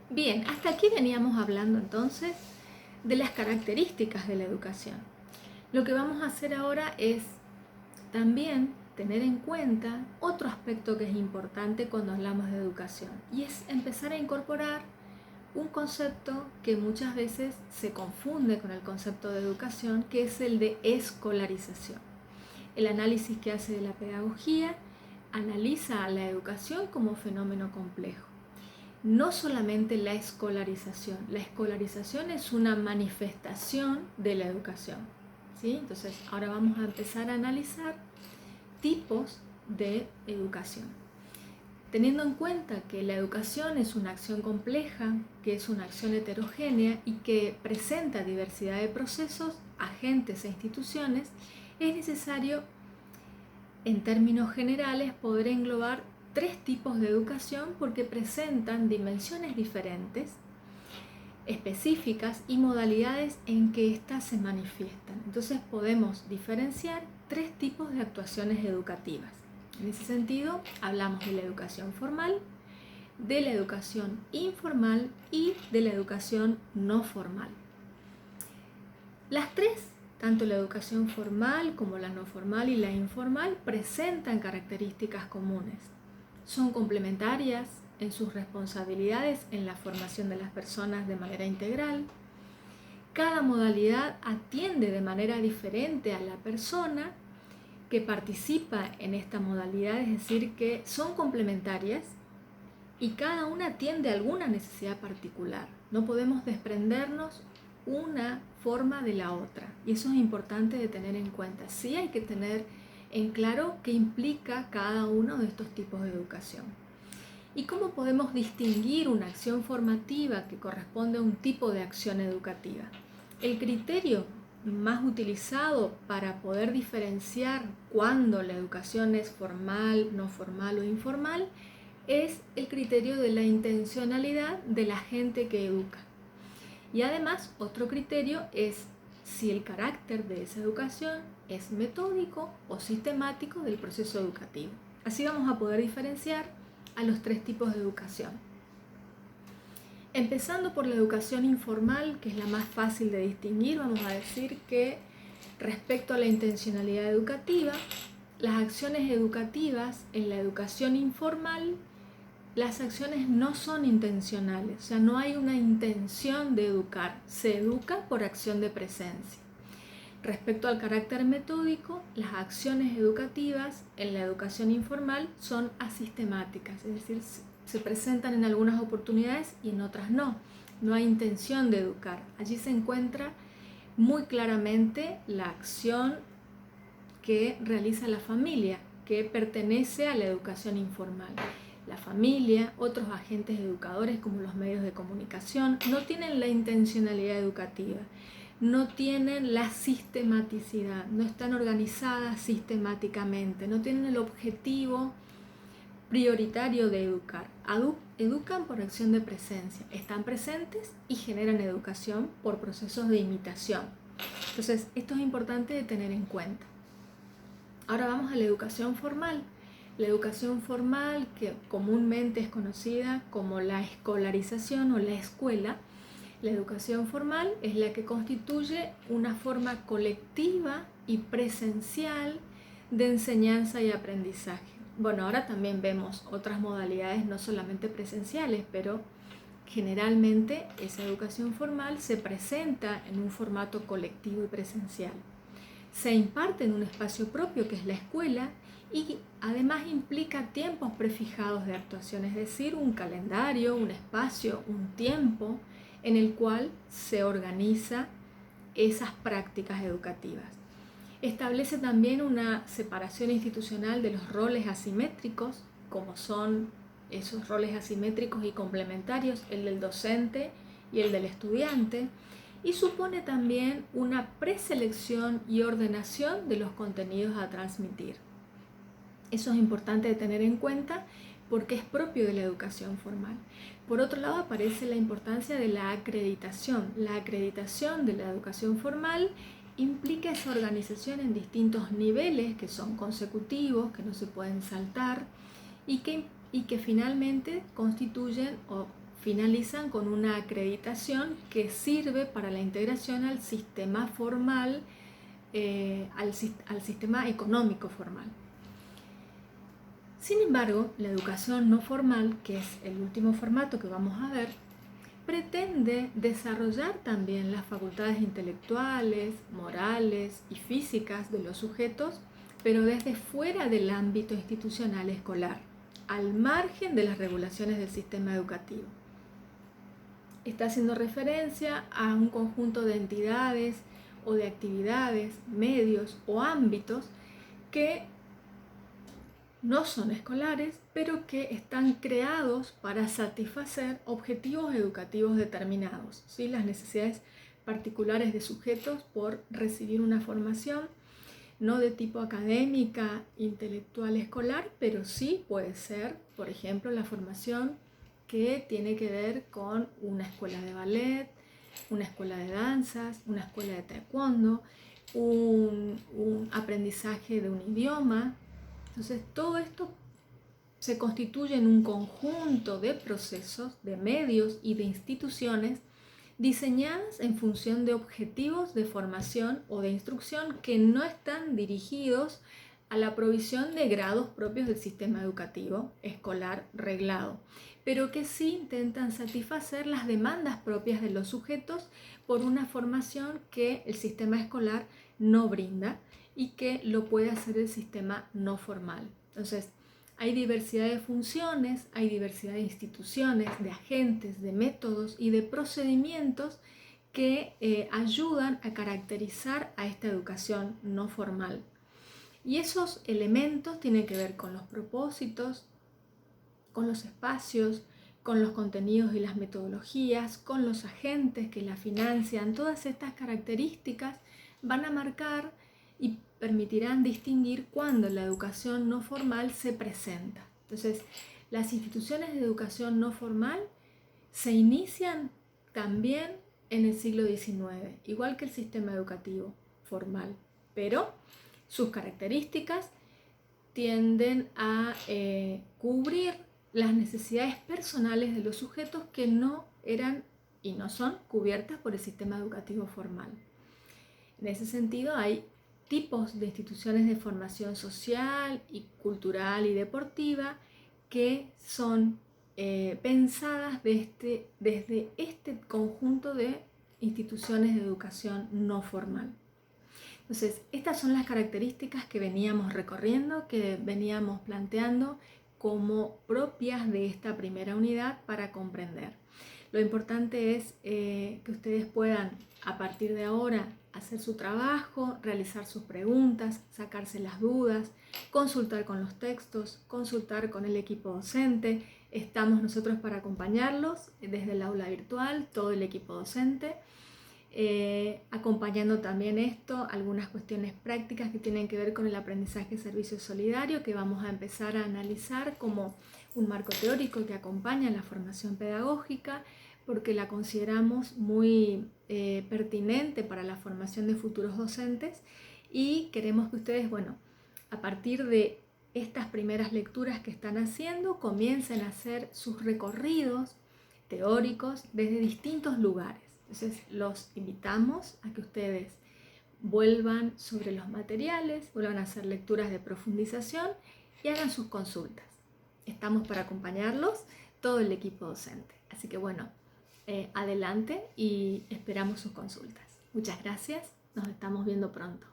Bien, hasta aquí veníamos hablando entonces de las características de la educación. Lo que vamos a hacer ahora es también tener en cuenta otro aspecto que es importante cuando hablamos de educación, y es empezar a incorporar un concepto que muchas veces se confunde con el concepto de educación, que es el de escolarización. El análisis que hace de la pedagogía analiza a la educación como fenómeno complejo. No solamente la escolarización es una manifestación de la educación, ¿sí? Entonces, ahora vamos a empezar a analizar tipos de educación. Teniendo en cuenta que la educación es una acción compleja, que es una acción heterogénea y que presenta diversidad de procesos, agentes e instituciones, es necesario, en términos generales, poder englobar tres tipos de educación porque presentan dimensiones diferentes, específicas y modalidades en que éstas se manifiestan. Entonces podemos diferenciar tres tipos de actuaciones educativas. En ese sentido, hablamos de la educación formal, de la educación informal y de la educación no formal. Las tres, tanto la educación formal como la no formal y la informal, presentan características comunes. Son complementarias en sus responsabilidades en la formación de las personas de manera integral. Cada modalidad atiende de manera diferente a la persona que participa en esta modalidad, es decir, que son complementarias y cada una atiende a alguna necesidad particular. No podemos desprendernos una forma de la otra, y eso es importante de tener en cuenta. Sí hay que tener en claro qué implica cada uno de estos tipos de educación. ¿Y cómo podemos distinguir una acción formativa que corresponde a un tipo de acción educativa? El criterio más utilizado para poder diferenciar cuándo la educación es formal, no formal o informal es el criterio de la intencionalidad de la gente que educa. Y además, otro criterio es si el carácter de esa educación es metódico o sistemático del proceso educativo. Así vamos a poder diferenciar a los tres tipos de educación. Empezando por la educación informal, que es la más fácil de distinguir, vamos a decir que respecto a la intencionalidad educativa, las acciones educativas en la educación informal, las acciones no son intencionales, o sea, no hay una intención de educar, se educa por acción de presencia. Respecto al carácter metódico, las acciones educativas en la educación informal son asistemáticas, es decir, se presentan en algunas oportunidades y en otras no. No hay intención de educar. Allí se encuentra muy claramente la acción que realiza la familia, que pertenece a la educación informal. La familia, otros agentes educadores como los medios de comunicación, no tienen la intencionalidad educativa, no tienen la sistematicidad, no están organizadas sistemáticamente, no tienen el objetivo prioritario de educar. Educan por acción de presencia, están presentes y generan educación por procesos de imitación. Entonces, esto es importante de tener en cuenta. Ahora vamos a la educación formal. La educación formal, que comúnmente es conocida como la escolarización o la escuela, la educación formal es la que constituye una forma colectiva y presencial de enseñanza y aprendizaje. Bueno, ahora también vemos otras modalidades, no solamente presenciales, pero generalmente esa educación formal se presenta en un formato colectivo y presencial. Se imparte en un espacio propio que es la escuela y además implica tiempos prefijados de actuación, es decir, un calendario, un espacio, un tiempo en el cual se organiza esas prácticas educativas. Establece también una separación institucional de los roles asimétricos, como son esos roles asimétricos y complementarios, el del docente y el del estudiante, y supone también una preselección y ordenación de los contenidos a transmitir. Eso es importante de tener en cuenta porque es propio de la educación formal. Por otro lado, aparece la importancia de la acreditación. La acreditación de la educación formal implica esa organización en distintos niveles que son consecutivos, que no se pueden saltar y que finalmente constituyen o finalizan con una acreditación que sirve para la integración al sistema formal, al sistema económico formal. Sin embargo, la educación no formal, que es el último formato que vamos a ver, pretende desarrollar también las facultades intelectuales, morales y físicas de los sujetos, pero desde fuera del ámbito institucional escolar, al margen de las regulaciones del sistema educativo. Está haciendo referencia a un conjunto de entidades o de actividades, medios o ámbitos que no son escolares, pero que están creados para satisfacer objetivos educativos determinados, ¿sí? Las necesidades particulares de sujetos por recibir una formación no de tipo académica, intelectual, escolar, pero sí puede ser, por ejemplo, la formación que tiene que ver con una escuela de ballet, una escuela de danzas, una escuela de taekwondo, un aprendizaje de un idioma. Entonces, todo esto se constituye en un conjunto de procesos, de medios y de instituciones diseñadas en función de objetivos de formación o de instrucción que no están dirigidos a la provisión de grados propios del sistema educativo escolar reglado, pero que sí intentan satisfacer las demandas propias de los sujetos por una formación que el sistema escolar no brinda y que lo puede hacer el sistema no formal. Entonces, hay diversidad de funciones, hay diversidad de instituciones, de agentes, de métodos y de procedimientos que ayudan a caracterizar a esta educación no formal. Y esos elementos tienen que ver con los propósitos, con los espacios, con los contenidos y las metodologías, con los agentes que la financian. Todas estas características van a marcar y permitirán distinguir cuándo la educación no formal se presenta. Entonces, las instituciones de educación no formal se inician también en el siglo XIX, igual que el sistema educativo formal, pero sus características tienden a cubrir las necesidades personales de los sujetos que no eran y no son cubiertas por el sistema educativo formal. En ese sentido, hay tipos de instituciones de formación social y cultural y deportiva que son pensadas desde este conjunto de instituciones de educación no formal. Entonces, estas son las características que veníamos recorriendo, que veníamos planteando como propias de esta primera unidad para comprender. Lo importante es que ustedes puedan, a partir de ahora, hacer su trabajo, realizar sus preguntas, sacarse las dudas, consultar con los textos, consultar con el equipo docente. Estamos nosotros para acompañarlos desde el aula virtual, todo el equipo docente, acompañando también esto, algunas cuestiones prácticas que tienen que ver con el aprendizaje servicio solidario, que vamos a empezar a analizar como un marco teórico que acompaña la formación pedagógica, porque la consideramos muy pertinente para la formación de futuros docentes y queremos que ustedes, a partir de estas primeras lecturas que están haciendo, comiencen a hacer sus recorridos teóricos desde distintos lugares. Entonces, los invitamos a que ustedes vuelvan sobre los materiales, vuelvan a hacer lecturas de profundización y hagan sus consultas. Estamos para acompañarlos, todo el equipo docente. Así que adelante y esperamos sus consultas. Muchas gracias, nos estamos viendo pronto.